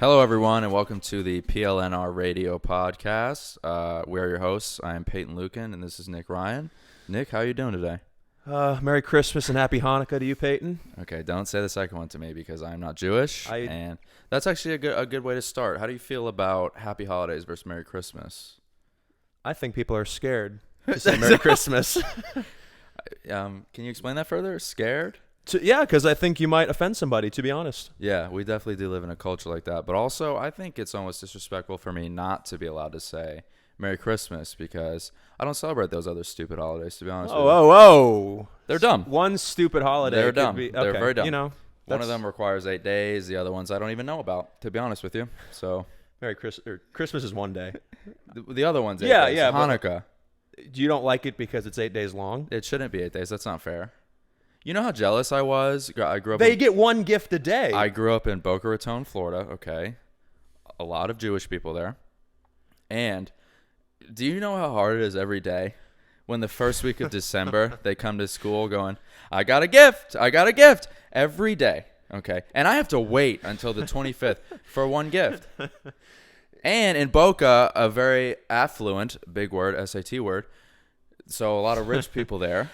Hello, everyone, and welcome to the PLNR radio podcast. We are your hosts. I am Peyton Luken, and this is Nick Ryan. Nick, how are you doing today? Merry Christmas and Happy Hanukkah to you, Peyton. Okay, don't say the second one to me because I'm not Jewish, and that's actually a good way to start. How do you feel about Happy Holidays versus Merry Christmas? I think people are scared to say Merry Christmas. Can you explain that further? Scared? Yeah, because I think you might offend somebody, to be honest. Yeah, we definitely do live in a culture like that. But also, I think it's almost disrespectful for me not to be allowed to say Merry Christmas because I don't celebrate those other stupid holidays, to be honest with you. Whoa. They're dumb. One stupid holiday. They're dumb. Okay. They're very dumb. You know, one of them requires 8 days. The other ones I don't even know about, to be honest with you. So Christmas is one day. The other one's 8 Yeah, days. yeah, Hanukkah. You don't like it because it's 8 days long? It shouldn't be 8 days. That's not fair. You know how jealous I was? I grew up. They get one gift a day. I grew up in Boca Raton, Florida. Okay, a lot of Jewish people there. And do you know how hard it is every day when the first week of December they come to school going, "I got a gift. I got a gift." Every day. Okay, and I have to wait until the 25th for one gift. And in Boca, a very affluent, big word, SAT word, so a lot of rich people there.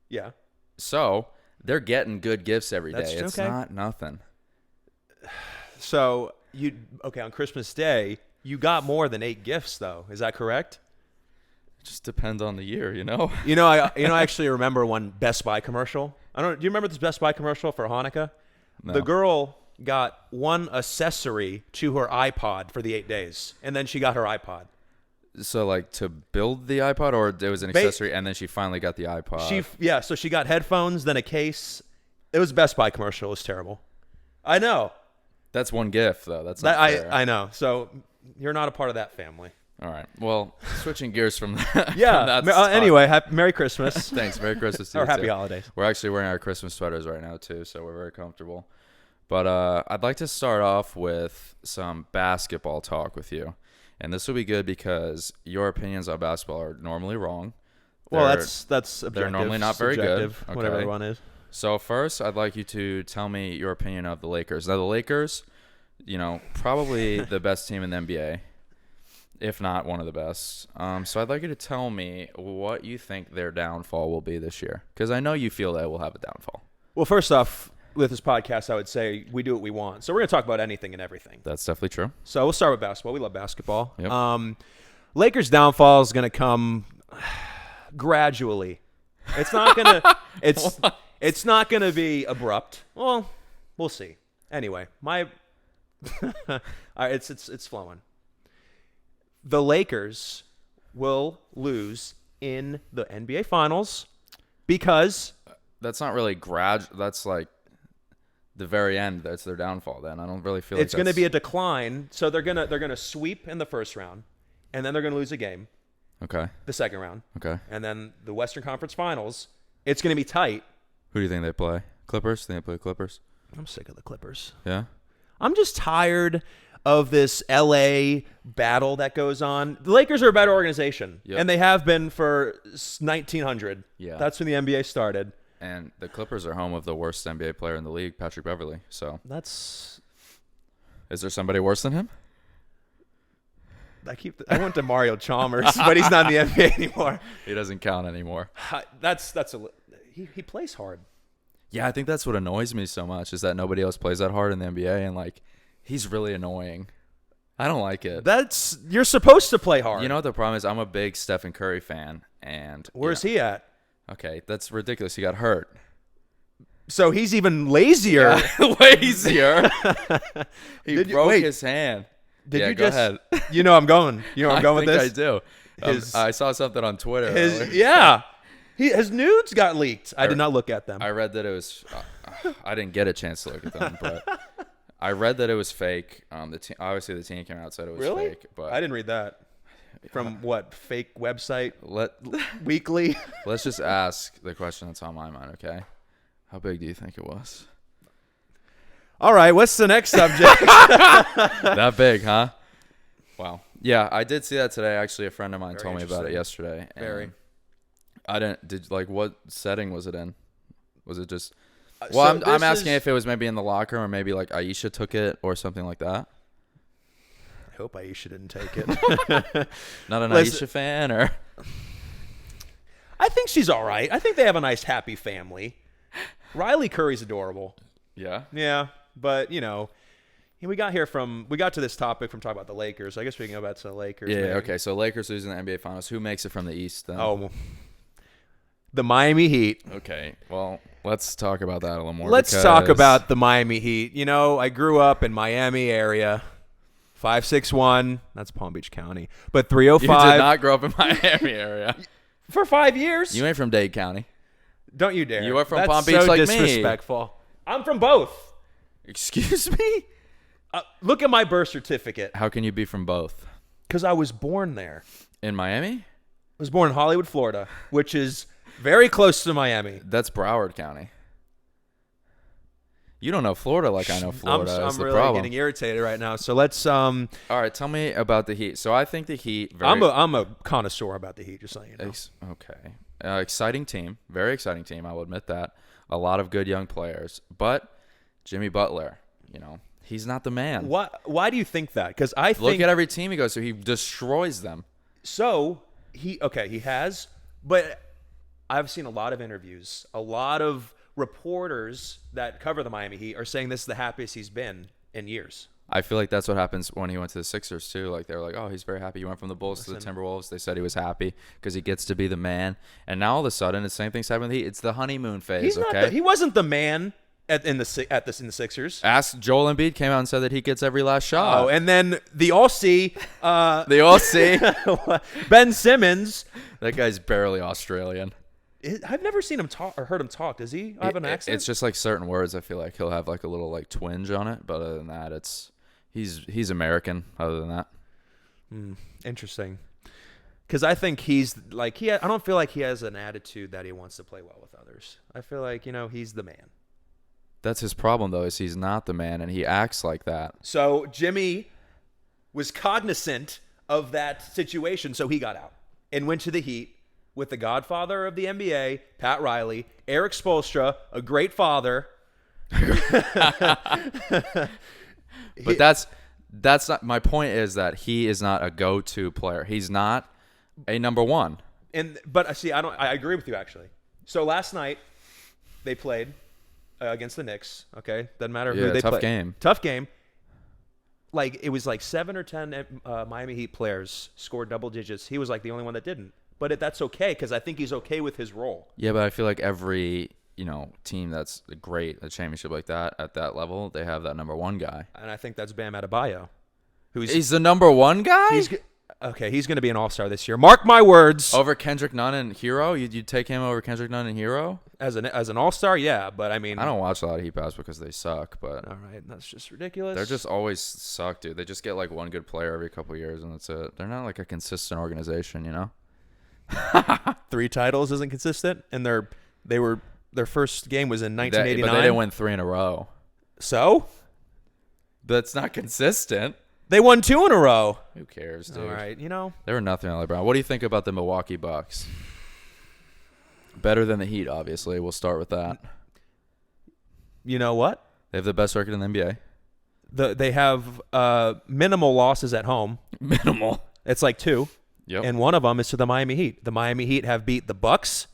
Yeah. So they're getting good gifts every day. That's It's okay. not nothing. So, on Christmas Day, you got more than 8 gifts, though. Is that correct? It just depends on the year, you know? I actually remember one Best Buy commercial. Do you remember this Best Buy commercial for Hanukkah? No. The girl got one accessory to her iPod for the 8 days, and then she got her iPod. So, like, to build the iPod, or it was an accessory, and then she finally got the iPod? So she got headphones, then a case. It was a Best Buy commercial. It was terrible. I know. That's one gift, though. That's not fair. I know. So you're not a part of that family. All right. Well, switching gears from that. Yeah. Anyway, Merry Christmas. Thanks. Merry Christmas to you, Or Happy too. Holidays. We're actually wearing our Christmas sweaters right now, too, so we're very comfortable. But I'd like to start off with some basketball talk with you. And this will be good because your opinions on basketball are normally wrong. Well, that's objective. They're normally not very good. Okay. Whatever everyone is. So first, I'd like you to tell me your opinion of the Lakers. Now, the Lakers, probably the best team in the NBA, if not one of the best. So I'd like you to tell me what you think their downfall will be this year, because I know you feel they will have a downfall. Well, first off, with this podcast, I would say we do what we want. So we're going to talk about anything and everything. That's definitely true. So we'll start with basketball. We love basketball. Yep. Lakers' downfall is going to come gradually. It's not going to it's not going to be abrupt. Well, we'll see. Anyway, all right, it's flowing. The Lakers will lose in the NBA Finals because that's not really that's like the very end. That's their downfall. Then I don't really feel it's going to be a decline. So they're gonna sweep in the first round, and then they're gonna lose a game. Okay. The second round. Okay. And then the Western Conference Finals. It's going to be tight. Who do you think they play? Clippers? Think they play Clippers? I'm sick of the Clippers. Yeah. I'm just tired of this LA battle that goes on. The Lakers are a better organization, and they have been for 1900. Yeah. That's when the NBA started. And the Clippers are home of the worst NBA player in the league, Patrick Beverley. So is there somebody worse than him? I went to Mario Chalmers, but he's not in the NBA anymore. He doesn't count anymore. He plays hard. Yeah, I think that's what annoys me so much is that nobody else plays that hard in the NBA, and he's really annoying. I don't like it. You're supposed to play hard. You know what the problem is? I'm a big Stephen Curry fan, and where's he at? Okay, that's ridiculous. He got hurt. So he's even lazier. Yeah, lazier. He broke his hand. Did you go ahead. You know I'm going. You know I'm going with this? I do. I saw something on Twitter. His nudes got leaked. I did not look at them. I read that it was I didn't get a chance to look at them, but I read that it was fake. Obviously the team came out and said it was fake. But I didn't read that. From what fake website? Weekly? Let's just ask the question that's on my mind, okay? How big do you think it was? All right, what's the next subject? That big, huh? Wow. Yeah, I did see that today. Actually, a friend of mine told me about it yesterday. Very. What setting was it in? Was it just... Well, I'm asking if it was maybe in the locker or maybe Aisha took it or something like that. I hope Aisha didn't take it. Not an Listen- Aisha fan, or I think she's all right. I think they have a nice, happy family. Riley Curry's adorable. yeah. Yeah, but we got to this topic from talking about the Lakers. I guess we can go back to the Lakers. Yeah. maybe. Okay. So Lakers losing the NBA Finals. Who makes it from the East then? Oh, the Miami Heat. Okay. Well, let's talk about that a little more. Let's talk because- about the Miami Heat. I grew up in Miami area. 561. That's Palm Beach County. But You did 305 not grow up in Miami area. for 5 years. You ain't from Dade County. Don't you dare. You are from That's Palm Beach so like me. disrespectful. I'm from both. Excuse me? Look at my birth certificate. How can you be from both? Because I was born there. In Miami? I was born in Hollywood, Florida, which is very close to Miami. That's Broward County. You don't know Florida like I know Florida. I'm is the really problem. getting irritated right now. So let's. All right, tell me about the Heat. So I think the Heat. I'm a connoisseur about the Heat. Just so you know. Okay. Exciting team. Very exciting team. I will admit that. A lot of good young players, but Jimmy Butler. He's not the man. Why do you think that? Because I think Look at every team he goes to. He destroys them. so. He has, but I've seen a lot of interviews. A lot of reporters that cover the Miami Heat are saying this is the happiest he's been in years. I feel like that's what happens when he went to the Sixers too. Like they were like, "Oh, he's very happy." He went from the Bulls to the Timberwolves. They said he was happy because he gets to be the man. And now all of a sudden, the same thing's happening with the Heat. It's the honeymoon phase. He's not. Okay. He wasn't the man in the Sixers. Ask Joel Embiid came out and said that he gets every last shot. Oh, and then the Aussie, They all see Ben Simmons. that guy's barely Australian. I've never seen him talk or heard him talk. Does he have an accent? It's just like certain words. I feel like he'll have like a little like twinge on it, but other than that, he's American. Other than that, Interesting. Because I think he's like I don't feel like he has an attitude that he wants to play well with others. I feel like he's the man. that's his problem though. Is he's not the man, and he acts like that. So Jimmy was cognizant of that situation, so he got out and went to the Heat with the godfather of the NBA, Pat Riley, Eric Spoelstra, a great father. But that's not my point. Is that he is not a go-to player. He's not a number one. But see, I agree with you actually. So last night they played against the Knicks. Okay, doesn't matter who they tough played. game. Tough game. Like it was like 7 or 10 Miami Heat players scored double digits. He was like the only one that didn't. But that's okay because I think he's okay with his role. Yeah, but I feel like every team that's great, a championship like that at that level, they have that number one guy. And I think that's Bam Adebayo. He's the number one guy. He's going to be an all-star this year. Mark my words. Over Kendrick Nunn and Hero? You'd take him over Kendrick Nunn and Hero? As an all-star, yeah, but I mean I don't watch a lot of Heat Pass because they suck, but all right, that's just ridiculous. they're just always suck, dude. They just get like one good player every couple of years, and that's it. They're not like a consistent organization, 3 titles isn't consistent, and their first game was in But 1989. they didn't win 3 in a row. So That's not consistent. they won 2 in a row. Who cares, dude? All right, They were nothing on LeBron. What do you think about the Milwaukee Bucks? Better than the Heat, obviously. We'll start with that. You know what? They have the best record in the NBA. They have minimal losses at home. Minimal. It's like 2, Yep. and one of them is to the Miami Heat. The Miami Heat have beat the Bucks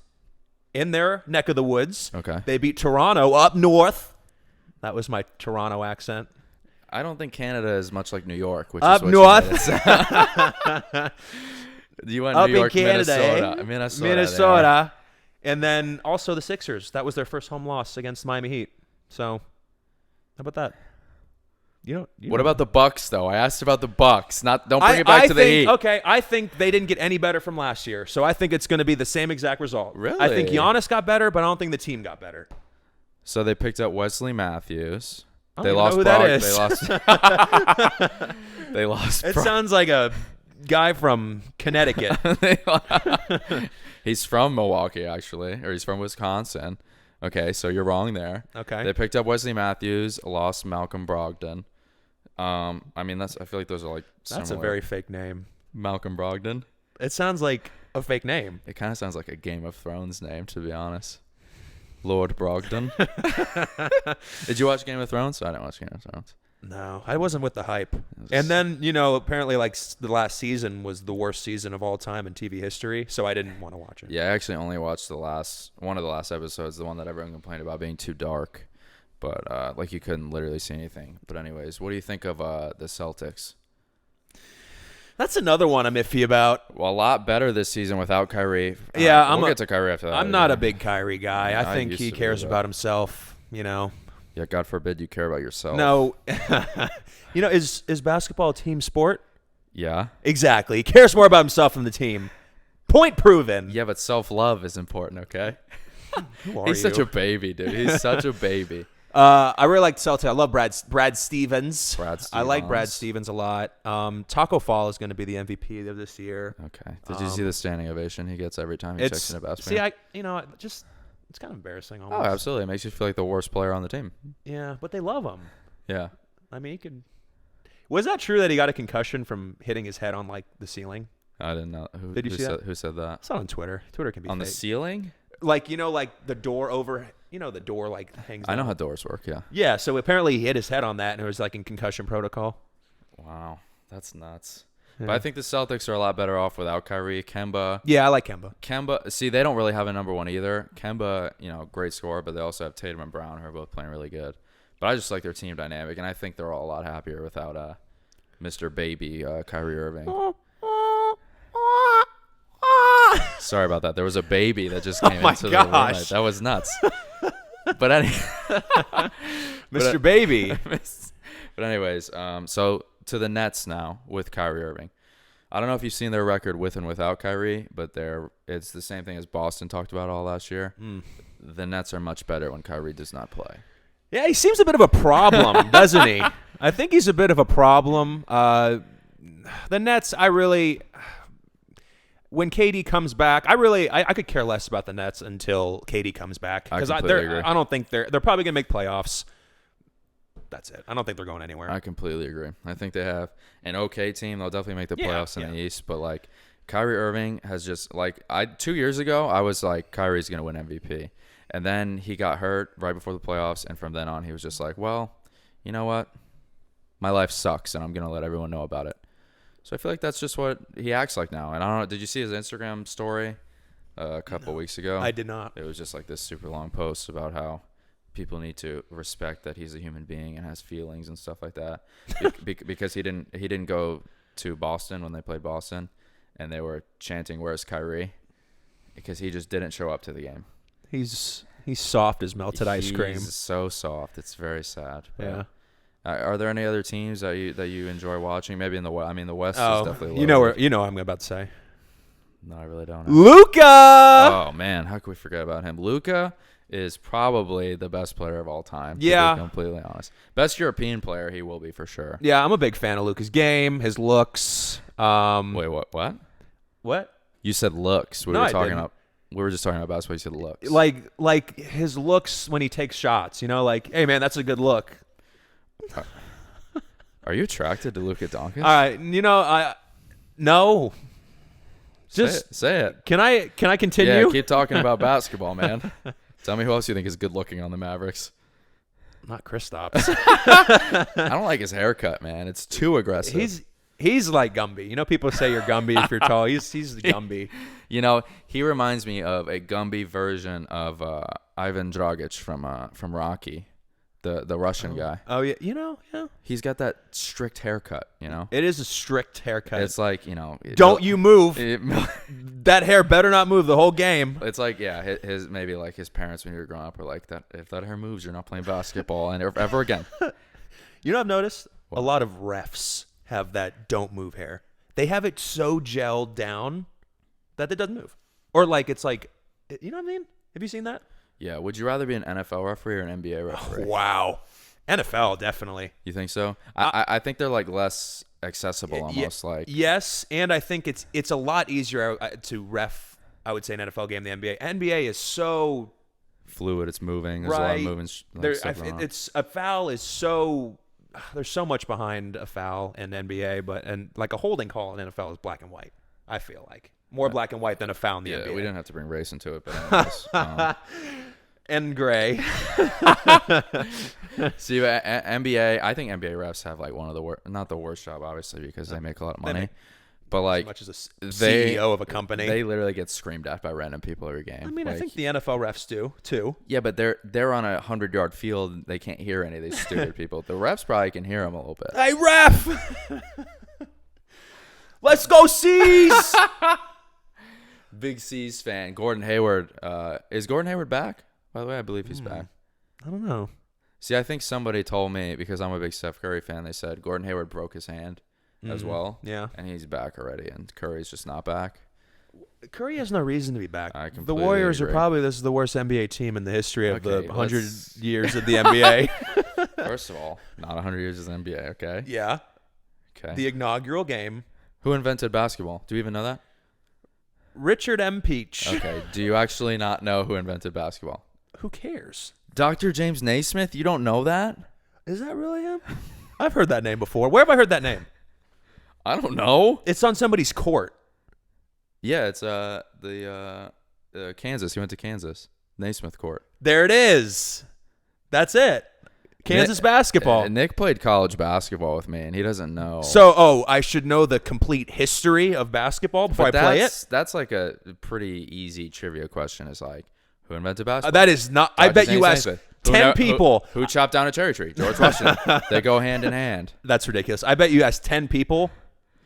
in their neck of the woods. Okay. They beat Toronto up north. That was my Toronto accent. I don't think Canada is much like New York, which Up is what north. You, made it sound. You went Up New York, in Canada, Minnesota. eh? Minnesota. Minnesota. And then also the Sixers. That was their first home loss against Miami Heat. So, how about that? What about the Bucks, though? I asked about the Bucks. Don't bring it back to the Heat. Okay, I think they didn't get any better from last year. So I think it's going to be the same exact result. Really? I think Giannis got better, but I don't think the team got better. So they picked up Wesley Matthews. I They don't even lost know who that is. They lost. It sounds like a guy from Connecticut. He's from Milwaukee, actually, or he's from Wisconsin. Okay, so you're wrong there. Okay. They picked up Wesley Matthews, lost Malcolm Brogdon. I mean, I feel like those are like That's a similar. very fake name. Malcolm Brogdon. It sounds like a fake name. It kind of sounds like a Game of Thrones name, to be honest. Lord Brogdon. Did you watch Game of Thrones? I didn't watch Game of Thrones. No, I wasn't with the hype. And then, apparently like the last season was the worst season of all time in TV history, so I didn't want to watch it. Yeah, I actually only watched one of the last episodes, the one that everyone complained about being too dark. But like you couldn't literally see anything. But anyways, what do you think of the Celtics? That's another one I'm iffy about. Well, a lot better this season without Kyrie. Yeah, we'll get to Kyrie after that. I'm not a big Kyrie guy. Yeah, I think he cares about himself, Yeah, God forbid you care about yourself. No. Is basketball a team sport? Yeah. Exactly. He cares more about himself than the team. Point proven. Yeah, but self-love is important, okay? Who are He's you? such a baby, dude. He's such a baby. I really like the Celtics. I love Brad Stevens. I like Brad Stevens a lot. Taco Fall is going to be the MVP of this year. Okay. Did you see the standing ovation he gets every time he checks in a basketball? See, it's kind of embarrassing almost. Oh, absolutely. It makes you feel like the worst player on the team. Yeah, but they love him. Yeah. I mean, he could. Was that true that he got a concussion from hitting his head on like the ceiling? I didn't know. Did you see that? Who said that? I saw it on Twitter. Twitter can be on fake. The ceiling? Like like the door over. The door like hangs down. I know how doors work. Yeah. Yeah. So apparently he hit his head on that, and it was like in concussion protocol. Wow, that's nuts. Yeah. But I think the Celtics are a lot better off without Kyrie. Kemba. Yeah, I like Kemba. See, they don't really have a number one either. Kemba, great scorer, but they also have Tatum and Brown, who are both playing really good. But I just like their team dynamic, and I think they're all a lot happier without Mr. Baby Kyrie Irving. Sorry about that. There was a baby that just came into the room. That was nuts. But Mr. Baby. But anyways, so to the Nets now with Kyrie Irving. I don't know if you've seen their record with and without Kyrie, but it's the same thing as Boston talked about all last year. The Nets are much better when Kyrie does not play. Yeah, he seems a bit of a problem, doesn't he? I think he's a bit of a problem. The Nets, when KD comes back, I could care less about the Nets until KD comes back. I completely agree. I don't think they're probably going to make playoffs. That's it. I don't think they're going anywhere. I completely agree. I think they have an okay team. They'll definitely make the playoffs in the East. But, like, Kyrie Irving has just, 2 years ago, I was like, Kyrie's going to win MVP. And then he got hurt right before the playoffs. And from then on, he was just like, well, you know what? My life sucks, and I'm going to let everyone know about it. So I feel like that's just what he acts like now. And I don't know. Did you see his Instagram story a couple weeks ago? I did not. It was just like this super long post about how people need to respect that he's a human being and has feelings and stuff like that. Because he didn't go to Boston when they played Boston, and they were chanting, "Where's Kyrie?" Because he just didn't show up to the game. He's soft as melted ice cream. He's so soft. It's very sad. Yeah. Are there any other teams that you enjoy watching? Maybe in the West. I mean, the West is definitely. You know what I'm about to say. No, I really don't. Luka. Oh man, how could we forget about him? Luka is probably the best player of all time. Yeah. To be completely honest, best European player he will be for sure. Yeah, I'm a big fan of Luka's game, his looks. Wait, what? What? You said looks. We were just talking about basketball. You said looks. Like his looks when he takes shots. Like, hey man, that's a good look. Are you attracted to Luka Doncic? All right, no. Just say it. Can I continue? Yeah, keep talking about basketball, man. Tell me who else you think is good looking on the Mavericks. Not Kristaps. I don't like his haircut, man. It's too aggressive. He's like Gumby. People say you're Gumby if you're tall. He's the Gumby. He reminds me of a Gumby version of Ivan Dragic from Rocky, the Russian guy. Oh yeah, yeah. He's got that strict haircut. It is a strict haircut. It's like don't you move. That hair better not move the whole game. It's like his maybe like his parents when you were growing up were like that. If that hair moves, you're not playing basketball and ever again. I've noticed a lot of refs have that don't move hair. They have it so gelled down that it doesn't move. Or it's like, you know what I mean? Have you seen that? Yeah. Would you rather be an NFL referee or an NBA referee? Wow. NFL, definitely. You think so? I think they're less accessible almost. Yes, and I think it's a lot easier to ref, I would say, an NFL game than the NBA. NBA is so fluid. It's moving. There's a lot of movement. A foul is so... There's so much behind a foul in NBA, and like a holding call in NFL is black and white. I feel like more black and white than a foul in the NBA. We didn't have to bring race into it, but anyways, and gray. See, NBA. I think NBA refs have like one of the worst, not the worst job, obviously, because they make a lot of money. But like, as much as a CEO of a company, they literally get screamed at by random people every game. I mean, like, I think the NFL refs do too. Yeah, but they're on a 100-yard field. They can't hear any of these stupid people. The refs probably can hear them a little bit. Hey, ref! Let's go, C's! Big C's fan. Gordon Hayward. Is Gordon Hayward back? By the way, I believe he's back. I don't know. See, I think somebody told me, because I'm a big Steph Curry fan, they said Gordon Hayward broke his hand as well. Yeah. And he's back already, and Curry's just not back. Curry has no reason to be back. I The completely Warriors agree. are probably this is the worst NBA team in the history of Okay, the 100 let's- years of the NBA. First of all, not 100 years is NBA, okay? Yeah. Okay. The inaugural game. Who invented basketball? Do you even know that? Richard M. Peach. Okay. Do you actually not know who invented basketball? Who cares? Dr. James Naismith? You don't know that? Is that really him? I've heard that name before. Where have I heard that name? I don't know. It's on somebody's court. Yeah, it's Kansas. He went to Kansas. Naismith Court. There it is. That's it. Kansas basketball. Nick played college basketball with me, and he doesn't know. So, I should know the complete history of basketball before I play it? That's like a pretty easy trivia question. It's like, who invented basketball? That is not. I Dr. bet James you asked Naismith. 10 people. Who chopped down a cherry tree? George Washington. They go hand in hand. That's ridiculous. I bet you asked 10 people.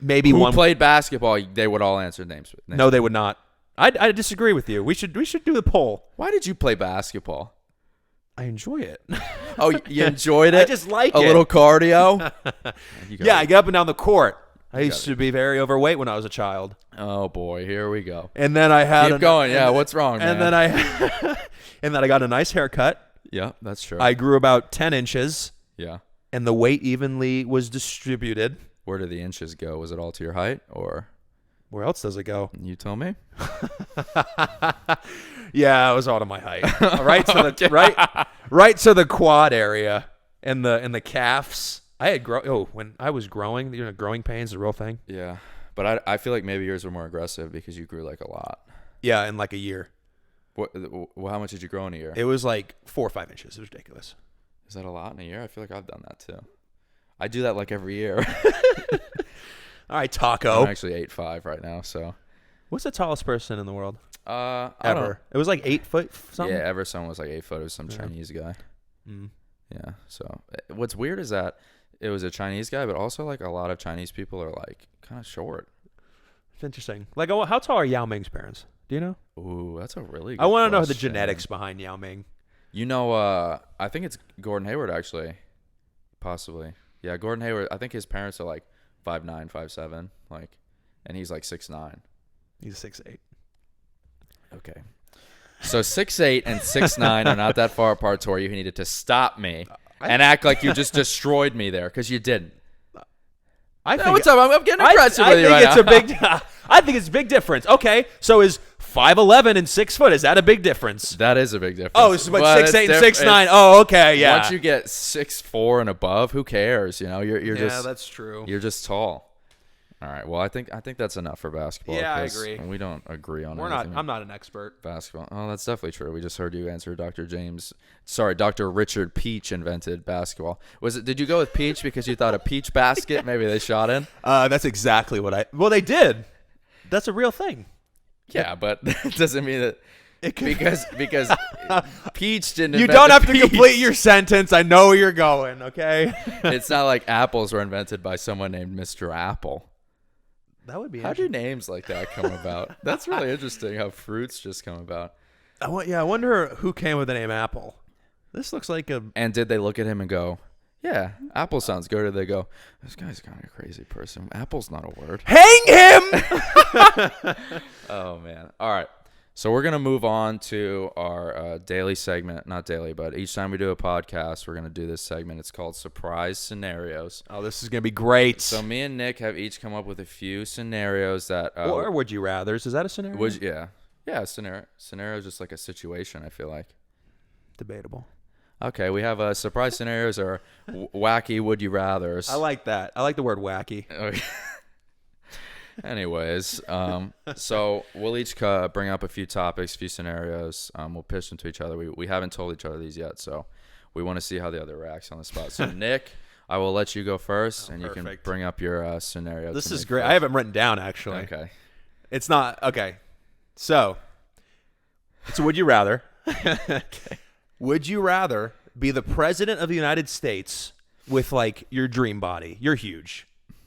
Maybe Who one played basketball? They would all answer names. No, they would not. I disagree with you. We should do the poll. Why did you play basketball? I enjoy it. Oh, you enjoyed it? I just like a it. little cardio. Yeah, I get up and down the court. I used to be very overweight when I was a child. Oh boy, here we go. And then I had Keep going. Yeah, what's wrong, man? And then I got a nice haircut. Yeah, that's true. I grew about 10 inches, yeah. and the weight evenly was distributed. Where did the inches go? Was it all to your height, or Where else does it go? you tell me? Yeah, it was all to my height. Right to the right to the quad area and the calves. I had when I was growing, growing pains is a real thing. Yeah, but I feel like maybe yours were more aggressive because you grew like a lot. Yeah, in like a year. How much did you grow in a year? It was like 4 or 5 inches. It was ridiculous. Is that a lot in a year? I feel like I've done that too. I do that like every year. All right, Taco. I'm actually 8'5" right now, so. What's the tallest person in the world? I don't- Ever. It was like 8 foot something? Yeah, ever someone was like 8 foot. It was some Chinese guy. Mm. Yeah. So what's weird is that it was a Chinese guy, but also like a lot of Chinese people are like kind of short. It's interesting. Like, how tall are Yao Ming's parents? Do you know? Ooh, that's a really good I want to know the question. genetics behind Yao Ming. You know, I think it's Gordon Hayward actually. Possibly. Yeah, Gordon Hayward. I think his parents are like 5'9", 5'7", like, and he's like 6'9". He's 6'8". Okay. So 6'8" and 6'9" are not that far apart to where you needed to stop me and act like you just destroyed me there, because you didn't. What's up? I'm getting aggressive with you right now. I think it's a big difference. Okay, so is 5'11" and 6 foot, is that a big difference? That is a big difference. Oh, it's like But 6'8" and it's 6'9". Oh, okay, yeah. Once you get 6'4" and above, who cares? You know, you're just that's true. you're just tall. All right. Well, I think that's enough for basketball. Yeah, I 'cause agree. We don't agree on We're not. anything. I'm not an expert. Basketball. Oh, that's definitely true. We just heard you answer Dr. Richard Peach invented basketball. Did you go with Peach because you thought a peach basket maybe they shot in? That's exactly what well, they did. That's a real thing. Yeah, but that doesn't mean that because Peach didn't You invent don't the have to peach. complete your sentence. I know where you're going, okay? It's not like apples were invented by someone named Mr. Apple. That would be How do names like that come about? That's really interesting how fruits just come about. I wonder who came with the name Apple. This looks like a... And did they look at him and go, yeah, apple sounds good? Or did they go, this guy's kind of a crazy person. Apple's not a word. Hang him! Oh, man. All right. So we're going to move on to our daily segment. Not daily, but each time we do a podcast, we're going to do this segment. It's called Surprise Scenarios. Oh, this is going to be great. So me and Nick have each come up with a few scenarios that... or would you rather? Is that a scenario? Yeah, scenario. Scenario is just like a situation, I feel like. Debatable. Okay, we have surprise scenarios or wacky would you rathers. I like that. I like the word wacky. Okay. Anyways, so we'll each bring up a few topics, a few scenarios. We'll pitch them to each other. We haven't told each other these yet, so we want to see how the other reacts on the spot. So, Nick, I will let you go first, and perfect. you can bring up your scenario. This is great. I have them written down, actually. Okay. It's not. Okay. So, would you rather? Okay. Would you rather be the president of the United States with, like, your dream body? You're huge.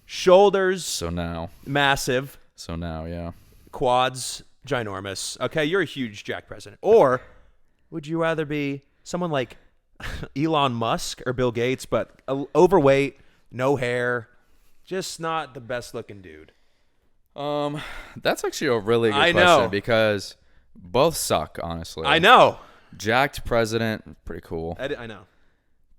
Shoulders, So now, yeah. Quads, ginormous. Okay, you're a huge Jack president. Or would you rather be someone like Elon Musk or Bill Gates, but overweight, no hair, just not the best looking dude? That's actually a really good I question know. because both suck, honestly. I know. Jacked president, pretty cool. I know.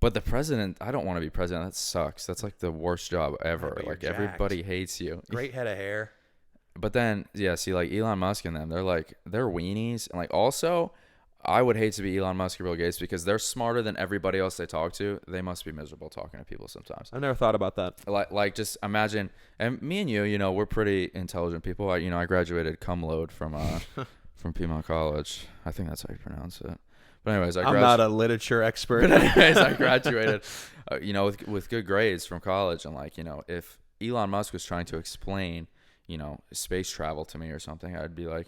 But the president, I don't want to be president. That sucks. That's like the worst job ever. but you're Like everybody hates you. Great head of hair. But then, yeah, see, like Elon Musk and them, they're weenies. And like also, I would hate to be Elon Musk or Bill Gates because they're smarter than everybody else they talk to. They must be miserable talking to people sometimes. I've never thought about that. Like just imagine, and me and you know, we're pretty intelligent people. I graduated cum laude from Piedmont College. I think that's how you pronounce it. But anyways, I'm not a literature expert. But anyways, I graduated, with good grades from college. And like, if Elon Musk was trying to explain, space travel to me or something, I'd be like,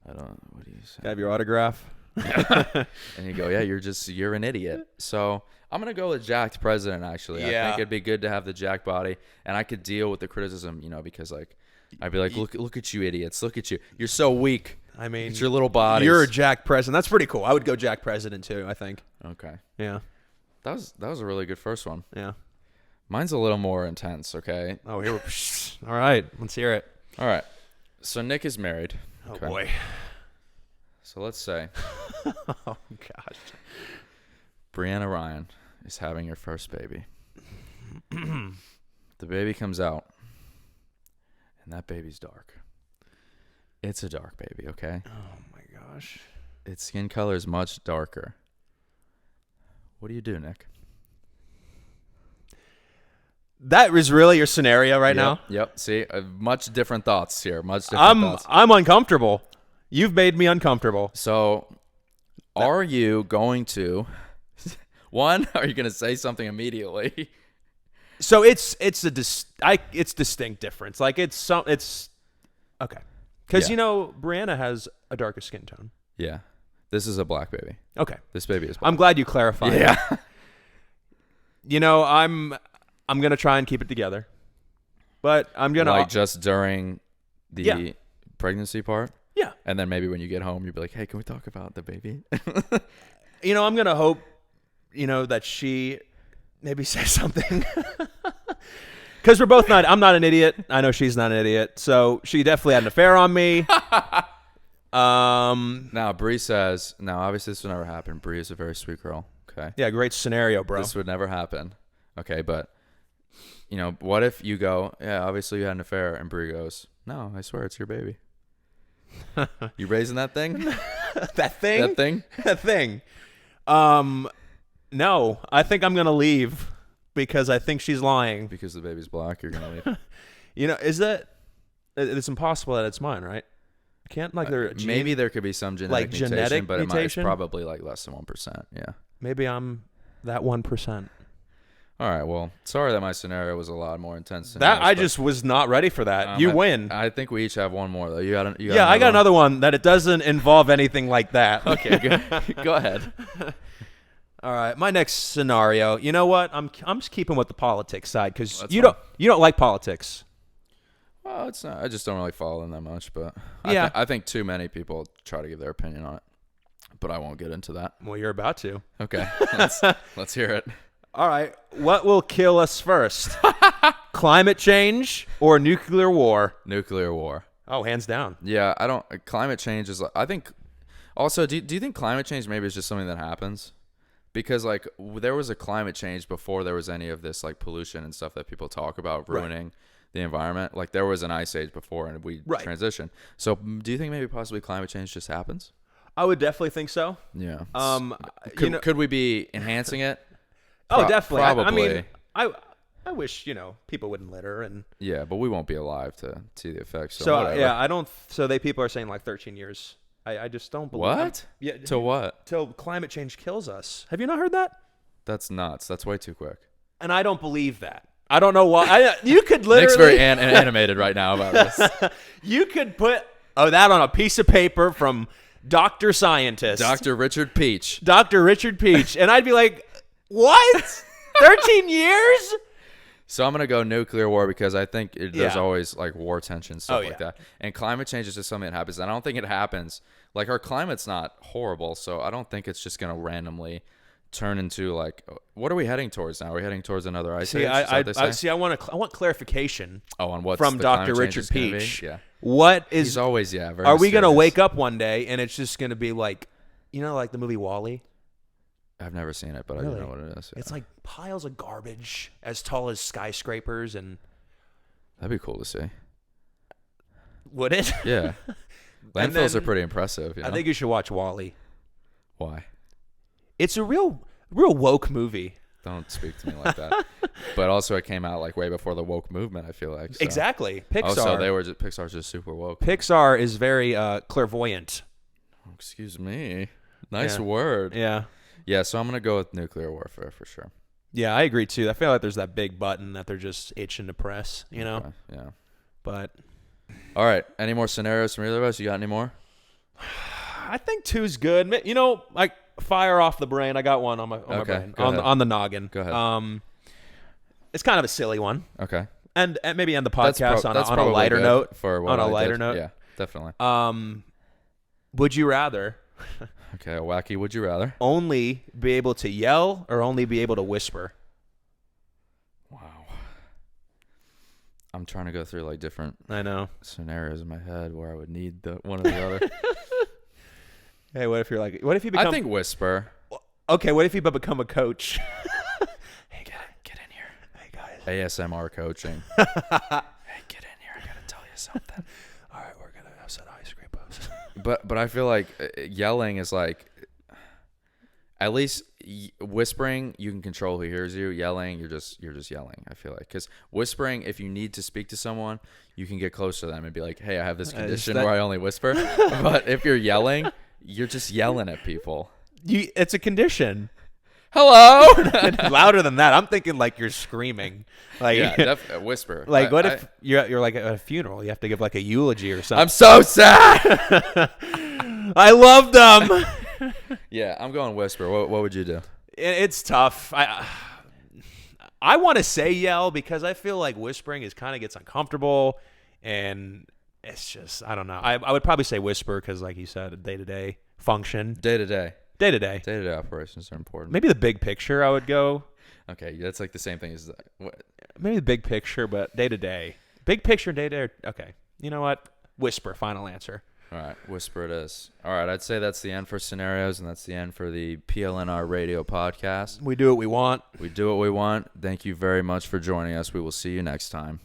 I don't. What do you say? Have your autograph? And you go, yeah, you're an idiot. So I'm gonna go with jacked president. Actually, I think it'd be good to have the jack body, and I could deal with the criticism, because like I'd be like, look at you idiots, look at you, you're so weak. I mean, it's your little body. You're a jack president. That's pretty cool. I would go jack president too, I think. Okay. Yeah. That was a really good first one. Yeah. Mine's a little more intense. Okay. Oh, here. All right. Let's hear it. All right. So Nick is married. Oh Okay. boy. So let's say Oh gosh. Brianna Ryan is having her first baby. The baby comes out, and that baby's dark. It's a dark baby, okay? Oh my gosh. Its skin color is much darker. What do you do, Nick? That is really your scenario right now? Yep. See, much different thoughts here. Much different thoughts. I'm uncomfortable. You've made me uncomfortable. So, are you going to one? Are you going to say something immediately? So it's distinct difference. Like it's okay. Because Brianna has a darker skin tone. Yeah. This is a black baby. Okay. This baby is black. I'm glad you clarified. Yeah. I'm gonna try and keep it together, but I'm gonna like just during the pregnancy part. Yeah. And then maybe when you get home, you'll be like, "Hey, can we talk about the baby?" I'm gonna hope, that she maybe says something. Because we're both not. I'm not an idiot. I know she's not an idiot. So she definitely had an affair on me. Now Bree says, obviously this would never happen. Bree is a very sweet girl. Okay. Yeah, great scenario, bro. This would never happen. Okay, but what if you go, yeah, obviously you had an affair, and Bree goes, no, I swear it's your baby. You raising that thing? That thing? That thing? That thing. No, I think I'm gonna leave because I think she's lying. Because the baby's black, you're gonna leave. It's impossible that it's mine, right? Can't there maybe there could be some genetic mutation, genetic but it's mutation? probably like less than 1%. Yeah. Maybe I'm that 1%. All right. Well, sorry that my scenario was a lot more intense than That yours, I but, just was not ready for that. You win. I think we each have one more though. You got I got another one that it doesn't involve anything like that. Okay, go ahead. All right, my next scenario. You know what? I'm just keeping with the politics side because That's you fine. don't like politics. Well, it's not. I just don't really follow them that much, but Yeah. I think too many people try to give their opinion on it, but I won't get into that. Well, you're about to. Okay, let's hear it. All right, what will kill us first? Climate change or nuclear war? Nuclear war. Oh, hands down. Yeah, I don't. Climate change is. I think. Also, do you think climate change maybe is just something that happens? Because like there was a climate change before there was any of this like pollution and stuff that people talk about ruining the environment. Like there was an ice age before and we transitioned. So do you think maybe possibly climate change just happens? I would definitely think so. Yeah. You know, Could we be enhancing it? oh, definitely. Probably. I I wish people wouldn't litter and. Yeah, but we won't be alive to see the effects. So whatever. yeah, I don't. So people are saying like 13 years. I just don't believe. What? Yeah. To what? Till climate change kills us. Have you not heard that? That's nuts. That's way too quick. And I don't believe that. I don't know why. You could literally. Nick's very animated right now about this. You could put that on a piece of paper from Dr. Scientist. Dr. Richard Peach. Dr. Richard Peach. And I'd be like, what? 13 years? So I'm going to go nuclear war because I think there's Yeah. always like war tension, stuff like yeah. that. And climate change is just something that happens. And I don't think it happens. Like our climate's not horrible. So I don't think it's just going to randomly turn into like, what are we heading towards now? Are we heading towards another ice age? I want clarification on what's from the Dr. climate change Richard is gonna be? Peach. Yeah. What is, He's always, very are we going to mysterious. wake up one day and it's just going to be like, like the movie WALL-E? I've never seen it, but I Really? do know what it is. Yeah. It's like piles of garbage as tall as skyscrapers, and That'd be cool to see. would it? Yeah. And Landfills then- are pretty impressive. You know? I think you should watch WALL-E. Why? It's a real woke movie. Don't speak to me like that. But also, it came out like way before the woke movement. I feel like so. Exactly. Pixar. Oh, so Pixar's just super woke. Pixar is very clairvoyant. Oh, excuse me. Nice Yeah. word. Yeah. Yeah. So I'm gonna go with nuclear warfare for sure. Yeah, I agree too. I feel like there's that big button that they're just itching to press, Okay, yeah. But All right. Any more scenarios from either of us? You got any more? I think two's good. Like fire off the brain. I got one on my brain. Go ahead. On the noggin. Go ahead. It's kind of a silly one. Okay. And maybe end the podcast on a probably lighter good note. For what On a I lighter did. note. Yeah, definitely. Would you rather Okay, a wacky would you rather? only be able to yell or only be able to whisper? Wow. I'm trying to go through like different I know. scenarios in my head where I would need the one or the other. Hey, what if you become? I think whisper. Okay, what if you become a coach? Hey, get in here. Hey guys. ASMR coaching. Hey, get in here. I gotta tell you something. All right, we're gonna have some ice cream puffs. But I feel like yelling is like, at least whispering you can control who hears you. Yelling, you're just yelling. I feel like because whispering, if you need to speak to someone, you can get close to them and be like, hey, I have this condition where I only whisper. But if you're yelling, you're just yelling at people. It's a condition. Hello. Louder than that. I'm thinking like you're screaming. Like Yeah, whisper. Like what if you're like at a funeral? You have to give like a eulogy or something. I'm so sad. I love them. Yeah, I'm going whisper. What would you do? It's tough. I want to say yell because I feel like whispering kind of gets uncomfortable, and it's just I don't know. I would probably say whisper because, like you said, day-to-day function. Day-to-day operations are important. Maybe the big picture. I would go. Okay, that's like the same thing as what? Maybe the big picture, but day-to-day. Big picture, day-to-day. Okay. You know what? Whisper. Final answer. All right, whisper it is. All right, I'd say that's the end for scenarios, and that's the end for the PLNR radio podcast. We do what we want. We do what we want. Thank you very much for joining us. We will see you next time.